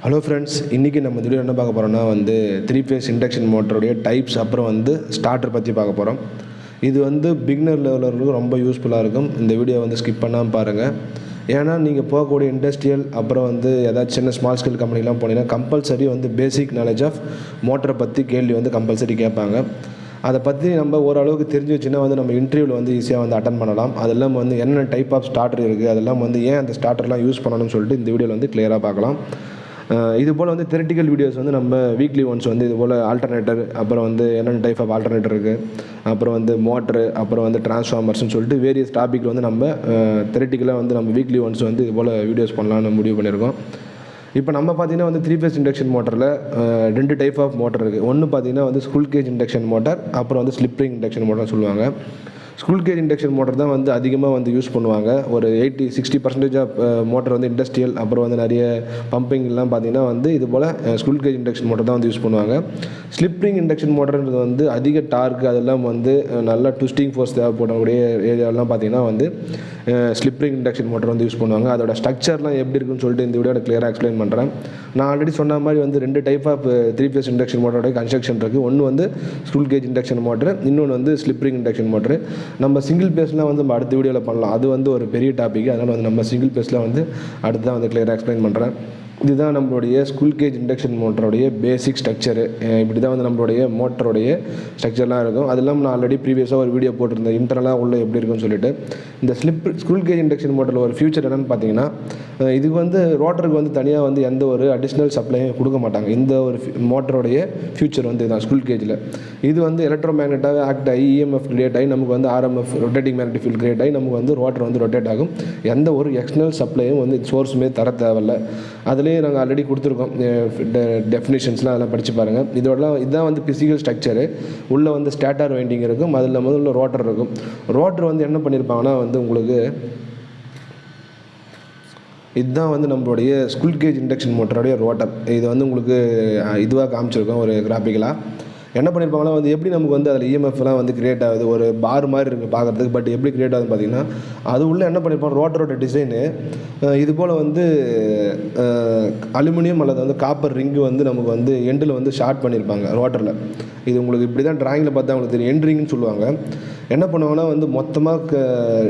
Hello friends, இன்றைக்கி நம்ம video என்ன பார்க்க போகிறோம்னா 3 phase இண்டக்ஷன் மோட்டருடைய டைப்ஸ், அப்புறம் ஸ்டார்டர் பற்றி பார்க்க போகிறோம். இது பிகினர் லெவலருக்கு ரொம்ப யூஸ்ஃபுல்லாக இருக்கும். இந்த வீடியோ ஸ்கிப் பண்ணாமல் பாருங்கள். ஏன்னா நீங்கள் போகக்கூடிய இண்டஸ்ட்ரியல் அப்புறம் ஏதாச்சும் சின்ன ஸ்மால் ஸ்கேல் கம்பெனிலாம் போனீங்கன்னா கம்பல்சரி பேசிக் நாலேஜ் ஆஃப் மோட்டரை பற்றி கேள்வி கம்பல்சரி கேட்பாங்க. அதை பற்றி நம்ம ஓரளவுக்கு தெரிஞ்சு வச்சுன்னா நம்ம இன்டர்வியூவில் ஈஸியாக அட்டன் பண்ணலாம். அதெல்லாம் என்னென்ன டைப் ஆஃப் ஸ்டார்டர் இருக்குது, அதெல்லாம் ஏன் அந்த ஸ்டார்டர்லாம் யூஸ் பண்ணணும்னு சொல்லிட்டு இந்த வீடியோவில் கிளியராக பார்க்கலாம். இதுபோல் தியரிட்டிக்கல் வீடியோஸ் நம்ம வீக்லி ஒன்ஸ் இதுபோல் ஆல்டர்னேட்டர், அப்புறம் என்னென்ன டைப் ஆஃப் ஆல்டர்னேட்டர் இருக்குது, அப்புறம் மோட்ரு, அப்புறம் டிரான்ஸ்ஃபார்மர்ஸ்னு சொல்லிட்டு வேரியஸ் டாப்பிக்கில் நம்ம தியரிட்டிக்கலாக நம்ம வீக்லி ஒன்ஸ் இதுபோல் வீடியோஸ் பண்ணலாம்னு முடிவு பண்ணியிருக்கோம். இப்போ நம்ம பார்த்தீங்கன்னா 3 phase இண்டக்ஷன் மோட்டரில் 2 டைப் ஆஃப் மோட்டர் இருக்குது. ஒன்று பார்த்தீங்கன்னா ஸ்கூல் கேஜ் இண்டக்ஷன் மோட்டர், அப்புறம் ஸ்லிப் ரிங் இண்டக்ஷன் மோட்டர்னு சொல்லுவாங்க. ஸ்கூல் கேஜ் இண்டக்ஷன் மோட்டர் தான் அதிகமாக யூஸ் பண்ணுவாங்க. ஒரு 80-60% ஆஃப் மோட்டர் இண்டஸ்ட்ரியல், அப்புறம் நிறைய பம்பிங்லாம் பார்த்தீங்கன்னா இது போல் ஸ்கூல் கேஜ் இண்டக்ஷன் மோட்டர் தான் யூஸ் பண்ணுவாங்க. ஸ்லிப் ரிங் இண்டக்ஷன் மோட்டர்ன்றது அதிக டார்க், அதெல்லாம் நல்லா ட்விஸ்டிங் ஃபோர்ஸ் தேவைப்படக்கூடிய ஏரியாவெலாம் பார்த்தீங்கன்னா slip ring induction motor use பண்ணுவாங்க. அதோட ஸ்ட்ரக்சர்லாம் எப்படி இருக்குன்னு சொல்லிட்டு இந்த வீடியோட கிளியராக எக்ஸ்பிளைன் பண்ணுறேன். நான் ஆல்ரெடி சொன்ன மாதிரி 2 டைப் ஆஃப் 3 phase இண்டக்ஷன் மோட்டரோட கன்ஸ்ட்ரக்ஷன் இருக்குது. ஒன்று ஸ்கூல் கேஜ் இண்டக்ஷன் மோட்டர், இன்னொன்று ஸ்லிப் ரிங் இண்டக்ஷன் மோட்டர். நம்ம சிங்கிள் பேஸ்லாம் நம்ம அடுத்த வீடியோவில் பண்ணலாம். அது ஒரு பெரிய டாபிக். அதனால் நம்ம சிங்கிள் பேஸில் அடுத்து தான் கிளியராக எக்ஸ்பிளைன் பண்ணுறேன். இதுதான் நம்மளுடைய ஸ்கூல் கேஜ் இண்டக்ஷன் மோட்டருடைய பேசிக் ஸ்ட்ரக்சரு. இப்படி தான் நம்மளுடைய மோட்டருடைய ஸ்ட்ரக்சர்லாம் இருக்கும். அதெல்லாம் நான் ஆல்ரெடி ப்ரீவியஸாக ஒரு வீடியோ போட்டிருந்தேன், இன்டர்னலாக உள்ள எப்படி இருக்குன்னு சொல்லிட்டு. இந்த ஸ்கூல் கேஜ் இண்டக்ஷன் மோட்டரில் ஒரு ஃபியூச்சர் என்னென்னு பார்த்தீங்கன்னா, இதுக்கு ரோட்டருக்கு தனியாக எந்த ஒரு அடிஷ்னல் சப்ளையும் கொடுக்க மாட்டாங்க. இந்த ஒரு மோட்டருடைய ஃபியூச்சர் இதுதான். ஸ்கூல் கேஜில் இது எலக்ட்ரோமேக்னெட்டாக ஆக்ட் ஆகி இஎம்எஃப் கிரியேட் ஆகி நமக்கு RMF rotating magnetic field create ஆகி நமக்கு ரோட்டர் ரொட்டேட் ஆகும். எந்த ஒரு எக்ஸ்டர்னல் சப்ளையும் சோர்ஸுமே தர தேவையில்லை. அதிலே நாங்கள் ஆல்ரெடி கொடுத்துருக்கோம் டெஃபினிஷன்ஸ்லாம், அதெல்லாம் படித்து பாருங்கள். இதுதான் பிசிக்கல் ஸ்ட்ரக்சரு. உள்ளே ஸ்டாட்டர் வைண்டிங் இருக்கும், அதில் முதல்ல ரோட்டர் இருக்கும். ரோட்டர் என்ன பண்ணியிருப்பாங்கன்னா உங்களுக்கு இதுதான் நம்மளுடைய ஸ்கூல் கேஜ் இண்டக்ஷன் மோட்டருடைய ரோட்டர். இது உங்களுக்கு இதுவாக காமிச்சிருக்கோம் ஒரு கிராஃபிக்கலாக. என்ன பண்ணியிருப்பாங்கன்னா எப்படி நமக்கு அதில் இஎம்எஃப்லாம் கிரியேட் ஆகுது, ஒரு பார் மாதிரி இருக்குது பார்க்குறதுக்கு. பட் எப்படி கிரியேட் ஆகுதுன்னு பார்த்தீங்கன்னா, அது உள்ளே என்ன பண்ணியிருப்பாங்க, ரோட்டரோட டிசைனு இது போல் அலுமினியம் அல்லது காப்பர் ரிங்கு நமக்கு எண்டில் ஷார்ட் பண்ணியிருப்பாங்க ரோட்டரில். இது உங்களுக்கு இப்படி தான் ட்ராயிங்கில் பார்த்தா உங்களுக்கு தெரியும். எண்ட் ரிங்னு சொல்லுவாங்க. என்ன பண்ணுவாங்கன்னா மொத்தமாக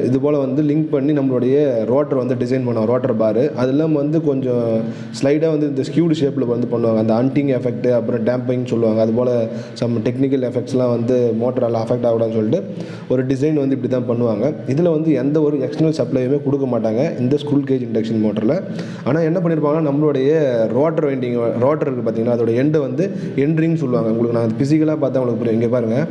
இது போல் லிங்க் பண்ணி நம்மளுடைய ரோட்டர் டிசைன் பண்ணுவாங்க, ரோட்டர் பார். அதெல்லாம் கொஞ்சம் ஸ்லைடாக இந்த ஸ்கியூடு ஷேப்பில் பண்ணுவாங்க. அந்த அன்டிங் எஃபெக்ட், அப்புறம் டேம்பிங் சொல்லுவாங்க. அதுபோல் சம் டெக்னிக்கல் எஃபெக்ட்ஸ்லாம் மோட்டரால் அஃபெக்ட் ஆகக்கூடாதுன்னு சொல்லிட்டு ஒரு டிசைன் இப்படி தான் பண்ணுவாங்க. இதில் எந்த ஒரு எக்ஸ்டர்னல் சப்ளையுமே கொடுக்க மாட்டாங்க இந்த ஸ்கூல் கேஜ் இண்டக்ஷன் மோட்டரில். ஆனால் என்ன பண்ணியிருப்பாங்கன்னா, நம்மளுடைய ரோட்டர் வைண்டிங் ரோட்டர் இருக்குது பார்த்தீங்கன்னா, அதோட எண்டு எண்ட் ரிங் சொல்லுவாங்க. உங்களுக்கு நான் ஃபிசிக்கலாக பார்த்தா உங்களுக்கு புரியும். இங்கே பாருங்கள்,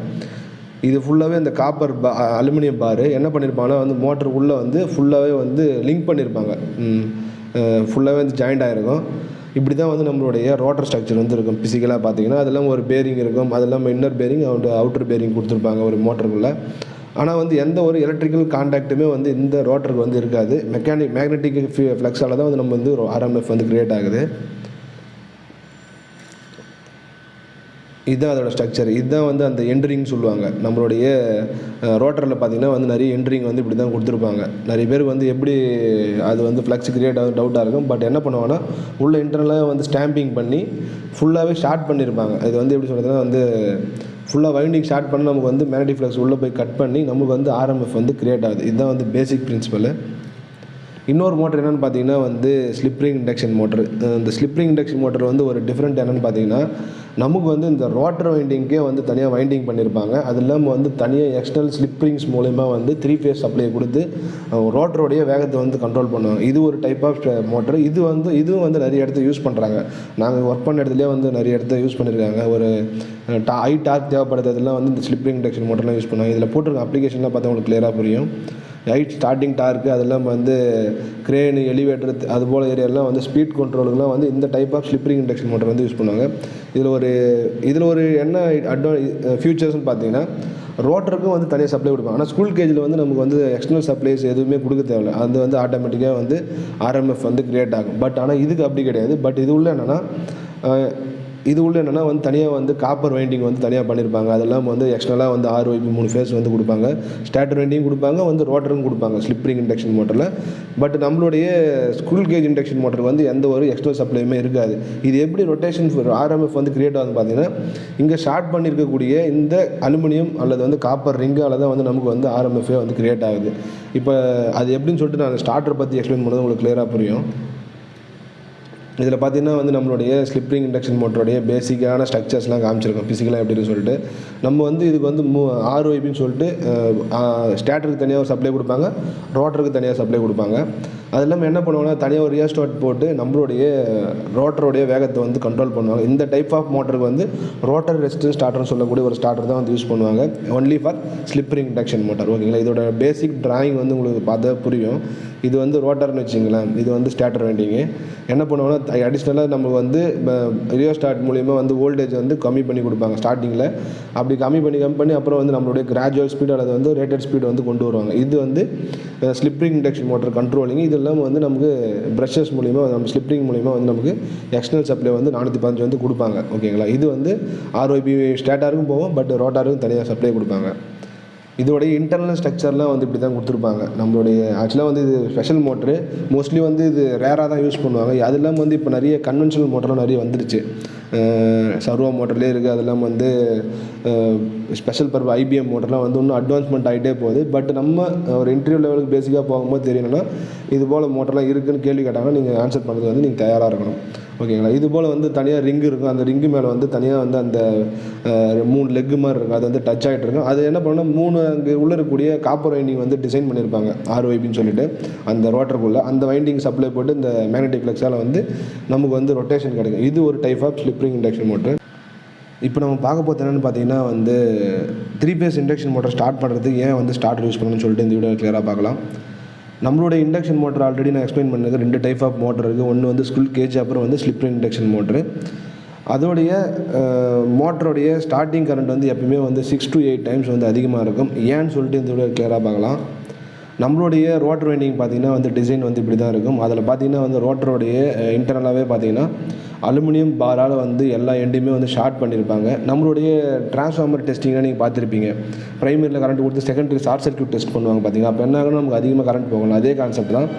இது ஃபுல்லாகவே இந்த காப்பர் அலுமினியம் பாரு என்ன பண்ணியிருப்பாங்கன்னா மோட்டர் உள்ளே ஃபுல்லாகவே லிங்க் பண்ணியிருப்பாங்க. ஃபுல்லாகவே ஜாயிண்ட் ஆகிருக்கும். இப்படி தான் நம்மளுடைய ரோட்டர் ஸ்ட்ரக்சர் இருக்கும் ஃபிசிக்கலாக பார்த்தீங்கன்னா. அதெல்லாம் ஒரு பேரிங் இருக்கும், அதெல்லாம் இன்னர் பேரிங், அவுட்டர் பேரிங் கொடுத்துருப்பாங்க ஒரு மோட்டருக்குள்ளே. ஆனால் எந்த ஒரு எலக்ட்ரிக்கல் கான்டாக்ட்டுமே இந்த ரோட்டருக்கு இருக்காது. மேக்னெட்டிக் ஃப்ளக்ஸால் தான் நம்ம ஆர்எம்எஃப் கிரியேட் ஆகுது. இதுதான் அதோட ஸ்ட்ரக்சர். இதுதான் அந்த எண்ட்ரிங் சொல்லுவாங்க. நம்மளுடைய ரோட்டரில் பார்த்திங்கன்னா நிறைய எண்ட்ரிங் இப்படி தான் கொடுத்துருப்பாங்க. நிறைய பேருக்கு எப்படி அது ஃப்ளக்ஸ் கிரியேட் ஆகுது டவுட்டாக இருக்கும். பட் என்ன பண்ணுவாங்கன்னா, உள்ள இன்டர்னலாக ஸ்டாம்பிங் பண்ணி ஃபுல்லாகவே ஷார்ட் பண்ணியிருப்பாங்க. இது எப்படி சொல்கிறதுனா ஃபுல்லாக வைண்டிங் ஷார்ட் பண்ணி நமக்கு மேக்னெட்டிக் ஃப்ளக்ஸ் உள்ளே போய் கட் பண்ணி நமக்கு ஆர்எம்எஃப் கிரியேட் ஆகுது. இதுதான் பேசிக் பிரின்சிபல். இன்னொரு மோட்டர் என்னென்னு பார்த்தீங்கன்னா ஸ்லிப் ரிங் இண்டக்ஷன் மோட்டர். இந்த ஸ்லிப் ரிங் இண்டக்ஷன் மோட்டர் ஒரு டிஃப்ரெண்ட் என்னென்னு பார்த்தீங்கன்னா, நமக்கு இந்த ரோட்டர் வைண்டிங்கே தனியாக வைண்டிங் பண்ணியிருப்பாங்க. அது இல்லாமல் தனியாக எக்ஸ்டர்னல் ஸ்லிப் ரிங்ஸ் மூலமா 3 phase சப்ளையை கொடுத்து ரோட்டருடைய வேகத்தை கண்ட்ரோல் பண்ணுவாங்க. இது ஒரு டைப் ஆஃப் மோட்டர். இதுவும் நிறைய இடத்துல யூஸ் பண்ணுறாங்க. நாங்கள் ஒர்க் பண்ண இடத்துலேயே நிறைய இடத்துல யூஸ் பண்ணியிருக்காங்க. ஒரு ஹை டார்க் தேவைப்படுறதுலாம் இந்த ஸ்லிப் ரிங் இண்டக்ஷன் மோட்டர்லாம் யூஸ் பண்ணுவாங்க. இதில் போட்டிருக்க அப்ளிகேஷன்லாம் பார்த்தா உங்களுக்கு கிளியராக புரியும். ஹைட் ஸ்டார்டிங் டார்க்கு, அதெல்லாம் க்ரேனு, எலிவேட்டர், அதுபோல் ஏரியாலாம் ஸ்பீட் கண்ட்ரோலுக்குலாம் இந்த type of slip ring induction motor use பண்ணுவாங்க. இதில் ஒரு என்ன ஃபியூச்சர்ஸ்னு பார்த்தீங்கன்னா, ரோட்டருக்கும் தனியாக சப்ளை கொடுப்பாங்க. ஆனால் ஸ்கூல் கேஜில் நமக்கு எக்ஸ்டர்னல் சப்ளைஸ் எதுவுமே கொடுக்க தேவையில்லை. அது ஆட்டோமேட்டிக்காக ஆர்எம்எஃப் கிரியேட் ஆகும். பட் ஆனால் இதுக்கு அப்படி கிடையாது. பட் இது உள்ள என்னென்னா, இது உள்ள என்னென்னா வந்து தனியாக வந்து காப்பர் வைண்டிங் வந்து தனியாக பண்ணியிருப்பாங்க. அதெல்லாம் வந்து எக்ஸ்ட்ரலாக வந்து 6 ஃபேஸ் வந்து கொடுப்பாங்க. ஸ்டாட்டர் வைண்டிங் கொடுப்பாங்க, வந்து ரோட்டரும் கொடுப்பாங்க ஸ்லிப் ரிங் இண்டக்ஷன் மோட்டரில். பட் நம்மளுடைய ஸ்குரில் கேஜ் இண்டக்ஷன் மோட்டருக்கு வந்து எந்த ஒரு எக்ஸ்டர்னல் சப்ளையுமே இருக்காது. இது எப்படி ரொட்டேஷன் ஆர்எம்எஃப் வந்து கிரியேட் ஆகுதுன்னு பார்த்தீங்கன்னா, இங்கே ஷார்ட் பண்ணியிருக்கக்கூடிய இந்த அலுமினியம் அல்லது வந்து காப்பர் ரிங்கால் தான் வந்து நமக்கு வந்து ஆர்எம்எஃபே வந்து கிரியேட் ஆகுது. இப்போ அது எப்படின்னு சொல்லிட்டு நான் ஸ்டார்டர் பற்றி எக்ஸ்பிளைன் பண்ணது உங்களுக்கு கிளியராக புரியும். இதில் பார்த்தீங்கன்னா வந்து நம்மளுடைய ஸ்லிப் ரிங் இண்டக்ஷன் மோட்டருடைய பேசிக்கான ஸ்ட்ரக்சர்ஸ்லாம் காமிச்சிருக்கோம் ஃபிசிக்கலாக எப்படின்னு சொல்லிட்டு. நம்ம வந்து இதுக்கு வந்து ஆர்ஒய்பின்னு சொல்லிட்டு ஸ்டாட்டருக்கு தனியாக ஒரு சப்ளை கொடுப்பாங்க, ரோட்டருக்கு தனியாக சப்ளை கொடுப்பாங்க. அது இல்லாமல் என்ன பண்ணுவாங்கன்னா தனியாக ஒரு ரியாஸ்டாட் போட்டு நம்மளுடைய ரோட்டருடைய வேகத்தை வந்து கண்ட்ரோல் பண்ணுவாங்க. இந்த டைப் ஆஃப் மோட்டருக்கு வந்து ரோட்டர் ரெசிஸ்டன்ஸ் ஸ்டார்டர்னு சொல்லக்கூடிய ஒரு ஸ்டார்டர் தான் வந்து யூஸ் பண்ணுவாங்க, only for slip ring induction motor. ஓகேங்களா, இதோட பேசிக் டிராயிங் வந்து உங்களுக்கு பார்த்தா புரியும். இது வந்து ரோட்டர்னு வச்சுங்களேன், இது வந்து ஸ்டார்டர் வைண்டிங்கு. என்ன பண்ணுவாங்கன்னா அடிஷ்னலாக நமக்கு வந்து ரியோஸ்டாட் மூலிமா வந்து வோல்டேஜ் வந்து கம்மி பண்ணி கொடுப்பாங்க ஸ்டார்டிங்கில். அப்படி கம்மி பண்ணி அப்புறம் வந்து நம்மளுடைய கிராஜுவல் ஸ்பீடு அல்லது வந்து ரேட்டட் ஸ்பீடு வந்து கொண்டு வருவாங்க. இது வந்து slip ring induction motor controlling. இது இல்லாமல் வந்து நமக்கு ப்ரஷஸ் மூலிமா நம்ம ஸ்லிப் ரிங் மூலிமா வந்து நமக்கு எக்ஸ்டர்னல் சப்ளை வந்து 415 வந்து கொடுப்பாங்க. ஓகேங்களா, இது வந்து ஆர்ஒய்பி ஸ்டாட்டாருக்கும் போகும், பட் ரோட்டாருக்கும் தனியாக சப்ளை கொடுப்பாங்க. இதோடைய இன்டர்னல் ஸ்ட்ரக்சர்லாம் வந்து இப்படி தான் கொடுத்துருப்பாங்க. நம்மளுடைய ஆக்சுவலாக வந்து இது ஸ்பெஷல் மோட்ரு, மோஸ்ட்லி வந்து இது ரேராக தான் யூஸ் பண்ணுவாங்க. அது இல்லாமல் வந்து இப்போ நிறைய கன்வென்ஷனல் மோட்டர்லாம் நிறைய வந்துருச்சு. சர்வோ மோட்டர்லேயே இருக்குது. அதெல்லாம் வந்து ஸ்பெஷல் பர்பஸ் ஐபிஎம் மோட்டர்லாம் வந்து இன்னும் அட்வான்ஸ்மெண்ட் ஆகிட்டே போகுது. பட் நம்ம ஒரு இன்டர்வியூ லெவலுக்கு பேசிக்காக போகும்போது தெரியணும்னா இது போல் மோட்டர்லாம் இருக்குதுன்னு கேள்வி கேட்டாங்கன்னா நீங்கள் ஆன்சர் பண்ணுறது வந்து நீங்கள் தயாராக இருக்கணும். ஓகேங்களா, இது போல் வந்து தனியாக ரிங்கு இருக்கும். அந்த ரிங்கு மேலே வந்து தனியாக வந்து அந்த 3 லெக்கு மாதிரி இருக்கும், அது வந்து டச் ஆகிட்டு இருக்கும். அது என்ன பண்ணால் 3 அங்கே உள்ளே இருக்கக்கூடிய காப்பர் வைண்டிங் வந்து டிசைன் பண்ணியிருப்பாங்க ஆர்ஒய்பின்னு சொல்லிட்டு அந்த ரோட்டருக்குள்ளே. அந்த வைண்டிங் சப்ளை போட்டு இந்த மேக்னெட்டிக் ஃப்ளக்ஸால் வந்து நமக்கு வந்து ரொட்டேஷன் கிடைக்கும். இது ஒரு type of slip ring induction motor. இப்போ நம்ம பார்க்க போகிறது என்னென்னு பார்த்தீங்கன்னா வந்து 3 ஃபேஸ் இண்டக்ஷன் மோட்டர் ஸ்டார்ட் பண்ணுறதுக்கு ஏன் வந்து ஸ்டார்டர் யூஸ் பண்ணணும்னு சொல்லிட்டு இந்த வீடியோ கிளியராக பார்க்கலாம். நம்மளுடைய இண்டக்ஷன் மோட்டர் ஆல்ரெடி நான் எக்ஸ்பிளைன் பண்ணது 2 டைப் ஆஃப் மோட்டர் இருக்குது. ஒன்று வந்து ஸ்குரில் கேஜ், அப்புறம் வந்து ஸ்லிப் ரிங் இண்டக்ஷன் மோட்ரு. அதோடைய மோட்டருடைய ஸ்டார்டிங் கரண்ட் வந்து எப்பவுமே வந்து 6 to 8 டைம்ஸ் வந்து அதிகமாக இருக்கும். ஏன்னு சொல்லிட்டு இந்த வீடியோ கிளியராக பார்க்கலாம். நம்மளுடைய ரோட்டர் வைண்டிங் பார்த்திங்கன்னா வந்து டிசைன் வந்து இப்படி தான் இருக்கும். அதில் பார்த்திங்கன்னா வந்து ரோட்டருடைய இன்டர்னலாகவே பார்த்திங்கன்னா அலுமினியம் பாரால் வந்து எல்லா எண்டையுமே வந்து ஷார்ட் பண்ணியிருப்பாங்க. நம்மளுடைய டிரான்ஸ்ஃபார்மர் டெஸ்டிங்காக நீங்கள் பார்த்துருப்பீங்க. ப்ரைமரியில் கரண்ட் கொடுத்து செகண்டரி ஷார்ட் சர்க்யூட் டெஸ்ட் பண்ணுவாங்க பார்த்தீங்கன்னா. அப்போ என்ன ஆகணும், நமக்கு அதிகமாக கரண்ட் போகணும். அதே கான்செப்ட் தான்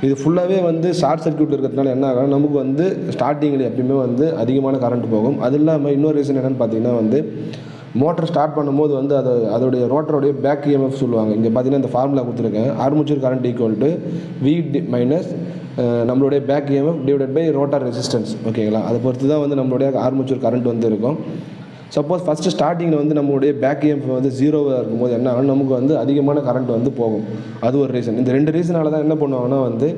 இது. ஃபுல்லாகவே வந்து ஷார்ட் சர்க்யூட் இருக்கிறதுனால என்ன ஆகும், நமக்கு வந்து ஸ்டார்டிங்கில் எப்பயுமே வந்து அதிகமான கரண்ட் போகும். அது இல்லாமல் இன்னொரு ரீசன் என்னென்னு பார்த்தீங்கன்னா வந்து மோட்டர் ஸ்டார்ட் பண்ணும்போது வந்து அதோடைய ரோட்டருடைய பேக் இஎம்எஃப் சொல்லுவாங்க. இங்கே பார்த்தீங்கன்னா இந்த ஃபார்முலா கொடுத்துருக்கேன். Armature current equal to V minus நம்மளுடைய back EMF divided by rotor resistance. ஓகேங்களா, அதை பொறுத்து தான் வந்து நம்மளுடைய ஆர்மேச்சர் கரண்ட் வந்து இருக்கும். சப்போஸ் ஃபஸ்ட்டு ஸ்டார்டிங்கில் வந்து நம்மளுடைய பேக் இஎம்எஃப் வந்து 0வாக இருக்கும்போது என்ன ஆகும், நமக்கு வந்து அதிகமான கரண்ட் வந்து போகும். அது ஒரு ரீசன். இந்த 2 ரீசனால தான் என்ன பண்ணுவாங்கன்னா வந்து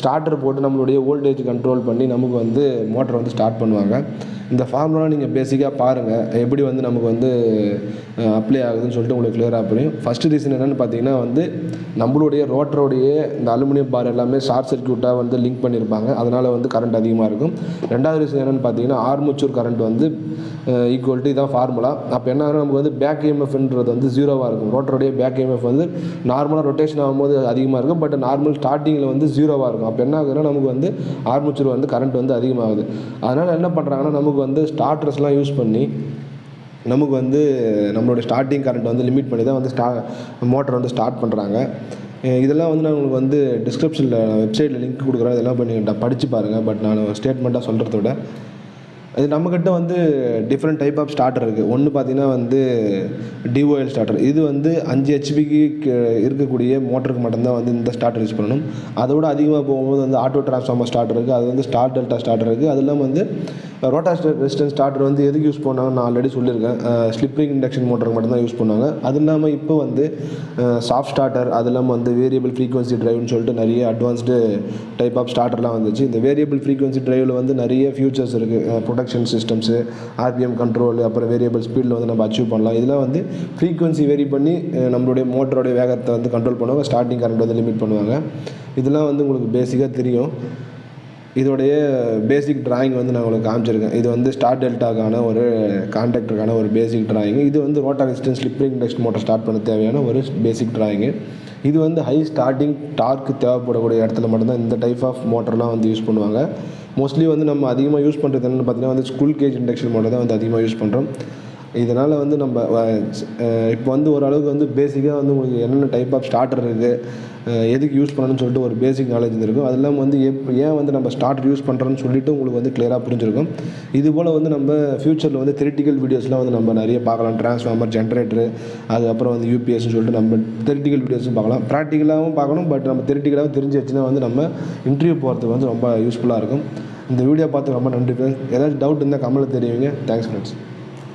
ஸ்டார்டர் போட்டு நம்மளுடைய வோல்டேஜ் கண்ட்ரோல் பண்ணி நமக்கு வந்து மோட்டர் வந்து ஸ்டார்ட் பண்ணுவாங்க. இந்த ஃபார்முலா நீங்கள் பேசிக்காக பாருங்கள் எப்படி வந்து நமக்கு வந்து அப்ளை ஆகுதுன்னு சொல்லிட்டு உங்களுக்கு கிளியராக புரியும். ஃபஸ்ட்டு ரீசன் என்னென்னு பார்த்தீங்கன்னா வந்து நம்மளுடைய ரோட்டருடைய இந்த அலுமினியம் பார் எல்லாமே ஷார்ட் சர்க்யூட்டாக வந்து லிங்க் பண்ணியிருப்பாங்க. அதனால் வந்து கரண்ட் அதிகமாக இருக்கும். ரெண்டாவது ரீசன் என்னென்னு பார்த்தீங்கன்னா ஆர்மேச்சர் கரண்ட் வந்து ஈக்குவல் டு இதான் ஃபார்முலா. அப்போ என்ன ஆகும், நமக்கு வந்து பேக் இஎம்எஃப்ன்றது வந்து 0வாக இருக்கும். ரோட்டருடைய பேக் இஎம்எஃப் வந்து நார்மலாக ரொட்டேஷன் ஆகும்போது அதிகமாக இருக்கும். பட் நார்மல் ஸ்டார்டிங்கில் வந்து 0வாக இருக்கும். அப்போ என்ன ஆகுதுன்னா நமக்கு வந்து ஆர்மேச்சர் வந்து கரண்ட் வந்து அதிகமாகுது. அதனால் என்ன பண்ணுறாங்கன்னா நமக்கு வந்து ஸ்டார்டர்ஸ்லாம் யூஸ் பண்ணி நமக்கு வந்து நம்மளோட ஸ்டார்டிங் கரண்ட் வந்து லிமிட் பண்ணி தான் வந்து மோட்டர் வந்து ஸ்டார்ட் பண்ணுறாங்க. இதெல்லாம் வந்து நான் உங்களுக்கு வந்து டிஸ்கிரிப்ஷனில் வெப்சைட்டில் லிங்க் கொடுக்குறேன். இதெல்லாம் போய் நீங்கள் படித்து பாருங்கள். பட் நான் ஸ்டேட்மெண்ட்டாக சொல்கிறத விட இது நம்மக்கிட்ட வந்து டிஃப்ரெண்ட் டைப் ஆஃப் ஸ்டார்டர் இருக்குது. ஒன்று பார்த்திங்கன்னா வந்து டிஓஎல் ஸ்டார்டர். இது வந்து 5 ஹெச்பிக்கு இருக்கக்கூடிய மோட்டருக்கு மட்டும்தான் வந்து இந்த ஸ்டார்டர் யூஸ் பண்ணணும். அதோட அதிகமாக போகும்போது வந்து ஆட்டோ டிரான்ஸ்ஃபார்மர் ஸ்டார்டர் இருக்குது. அது வந்து ஸ்டார் டெல்டா ஸ்டார்டர் இருக்குது. அது இல்லாமல் வந்து ரோட்டார் ரெசிஸ்டன்ஸ் ஸ்டார்டர் வந்து எதுக்கு யூஸ் பண்ணாங்கன்னு நான் ஆல்ரெடி சொல்லியிருக்கேன். ஸ்லிப் ரிங் இண்டக்ஷன் மோட்டருக்கு மட்டும்தான் யூஸ் பண்ணுவாங்க. அது இல்லாமல் இப்போ வந்து சாஃப்ட் ஸ்டார்டர், அது இல்லாமல் வந்து வேரியபிள் ஃப்ரீக்வன்சி டிரைவ்னு சொல்லிட்டு நிறைய அட்வான்ஸ்டு டைப் ஆஃப் ஸ்டார்டர்லாம் வந்துச்சு. இந்த வேரியபிள் ஃப்ரீக்வன்சி டிரைவில் வந்து நிறைய ஃபியூச்சர்ஸ் இருக்குது. ப்ரொடக்ஷன் சிஸ்டம்ஸு, ஆர்பிஎம் கண்ட்ரோல், அப்புறம் வேரியபிள் ஸ்பீடில் வந்து நம்ம அச்சீவ் பண்ணலாம். இதெல்லாம் வந்து ஃப்ரீக்வன்சி வேரி பண்ணி நம்மளுடைய மோட்டரோடைய வேகத்தை வந்து கண்ட்ரோல் பண்ணுவாங்க. ஸ்டார்டிங் கரண்ட் வந்து லிமிட் பண்ணுவாங்க. இதெல்லாம் வந்து உங்களுக்கு பேசிக்காக தெரியும். இதோடைய பேசிக் டிராயிங் வந்து நான் உங்களுக்கு காமிச்சிருக்கேன். இது வந்து ஸ்டார் டெல்டாக்கான ஒரு கான்டாக்டருக்கான ஒரு பேசிக் டிராயிங். இது வந்து rotor resistance slip ring induction motor start பண்ண தேவையான ஒரு பேசிக் டிராயிங்கு. இது வந்து ஹை ஸ்டார்டிங் டார்க் தேவைப்படக்கூடிய இடத்துல மட்டும்தான் இந்த டைப் ஆஃப் மோட்டர்லாம் வந்து யூஸ் பண்ணுவாங்க. மோஸ்ட்லி வந்து நம்ம அதிகமாக யூஸ் பண்ணுறது என்னென்னு பார்த்தீங்கன்னா வந்து ஸ்கூல் கேஜ் இண்டக்ஷன் மோட்டர் தான் வந்து அதிகமாக யூஸ் பண்ணுறோம். இதனால் வந்து நம்ம இப்போ வந்து ஓரளவுக்கு வந்து பேசிக்காக வந்து உங்களுக்கு என்னென்ன டைப் ஆஃப் ஸ்டார்டர் இருக்குது, எதுக்கு யூஸ் பண்ணணும்னு சொல்லிட்டு ஒரு பேசிக் நாலேஜ் இருந்திருக்கும். அது இல்லாமல் வந்து ஏன் வந்து நம்ம ஸ்டார்டர் யூஸ் பண்ணுறோன்னு சொல்லிட்டு உங்களுக்கு வந்து கிளியராக புரிஞ்சிருக்கும். இதுபோல் வந்து நம்ம ஃப்யூச்சரில் வந்து தியரிட்டிக்கல் வீடியோஸ்லாம் வந்து நம்ம நிறைய பார்க்கலாம். டிரான்ஸ்ஃபார்மர், ஜென்ரேட்டரு, அதுக்கப்புறம் வந்து யூபிஎஸ்ன்னு சொல்லிட்டு நம்ம தியரிட்டிக்கல் வீடியோஸும் பார்க்கலாம். ப்ராக்டிக்கலாகவும் பார்க்கணும். பட் நம்ம தியரிட்டிக்கலாகவும் தெரிஞ்சு வச்சுன்னா வந்து நம்ம இன்டர்வியூ போகிறதுக்கு வந்து ரொம்ப யூஸ்ஃபுல்லாக இருக்கும். இந்த வீடியோ பார்த்து ரொம்ப நன்றி ஃப்ரெண்ட்ஸ். ஏதாச்சும் டவுட் இருந்தால் கமெண்ட்டில் தெரிவிங்க. Thanks friends.